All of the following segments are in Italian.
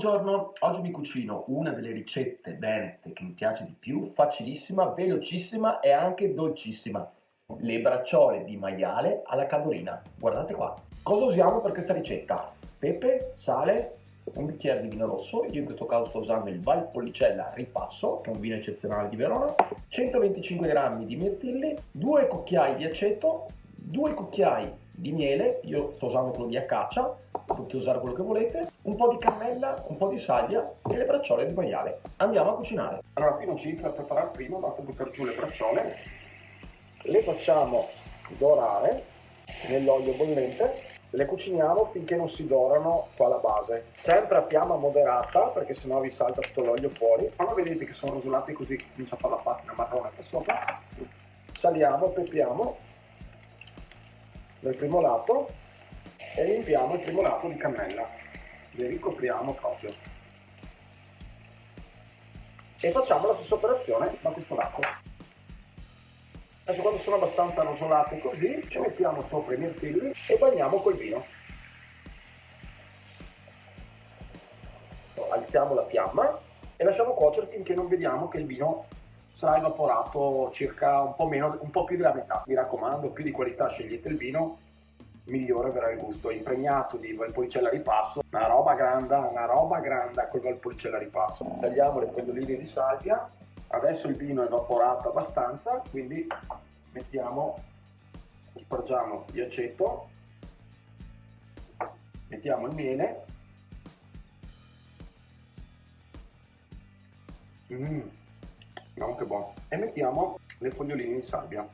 Buongiorno, oggi vi cucino una delle ricette venete che mi piace di più, facilissima, velocissima e anche dolcissima. Le bracciole di maiale alla cadolina. Guardate qua. Cosa usiamo per questa ricetta? Pepe, sale, un bicchiere di vino rosso, io in questo caso sto usando il Valpolicella Ripasso, che è un vino eccezionale di Verona, 125 g di mirtilli, 2 cucchiai di aceto, 2 cucchiai di miele, io sto usando quello di Acacia, potete usare quello che volete, un po' di cannella, un po' di salvia e le bracciole di maiale. Andiamo a cucinare. Allora, qui non ci inizia a preparare prima, basta buttare giù le bracciole, le facciamo dorare nell'olio bollente, le cuciniamo finché non si dorano qua alla base, sempre a fiamma moderata perché sennò vi salta tutto l'olio fuori. Quando vedete che sono rosolati così, comincia a fare la patina marrone qua sopra, saliamo, pepiamo nel primo lato e riempiamo il primo lato di cannella, le ricopriamo proprio e facciamo la stessa operazione da questo lato. Adesso quando sono abbastanza rosolate così ci mettiamo sopra i mirtilli e bagniamo col vino. Alziamo la fiamma e lasciamo cuocere finché non vediamo che il vino sarà evaporato circa un po' più della metà. Mi raccomando, più di qualità scegliete il vino, migliore verrà il gusto. È impregnato di Valpolicella Ripasso, una roba grande col Valpolicella Ripasso. Tagliamo le foglioline di salvia. Adesso il vino è evaporato abbastanza, quindi spargiamo di aceto, mettiamo il miele, no, che buono, e mettiamo le foglioline di salvia.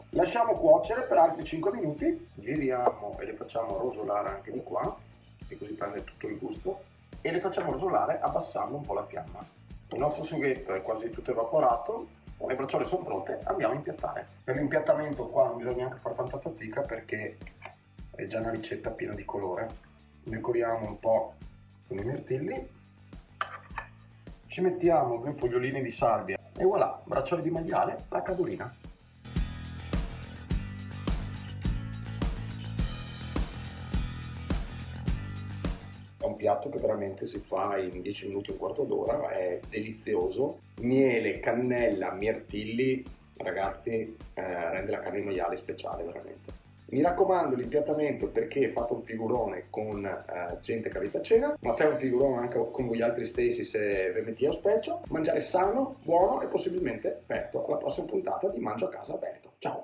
Lasciamo cuocere per altri 5 minuti, giriamo e le facciamo rosolare anche di qua, e così prende tutto il gusto, e le facciamo rosolare abbassando un po' la fiamma. Il nostro sughetto è quasi tutto evaporato, le bracciole sono pronte, andiamo a impiattare. Per l'impiattamento qua non bisogna neanche fare tanta fatica perché è già una ricetta piena di colore. Decoriamo un po' con i mirtilli, ci mettiamo 2 foglioline di salvia e voilà, bracciole di maiale alla cadolina. È un piatto che veramente si fa in 10 minuti, un quarto d'ora, è delizioso. Miele, cannella, mirtilli, ragazzi, rende la carne di maiale speciale veramente. Mi raccomando l'impiattamento perché fate un figurone con gente che avete a cena, ma fate un figurone anche con voi altri stessi se venite a specchio. Mangiare sano, buono e possibilmente aperto. Alla prossima puntata di Mangio a casa aperto. Ciao!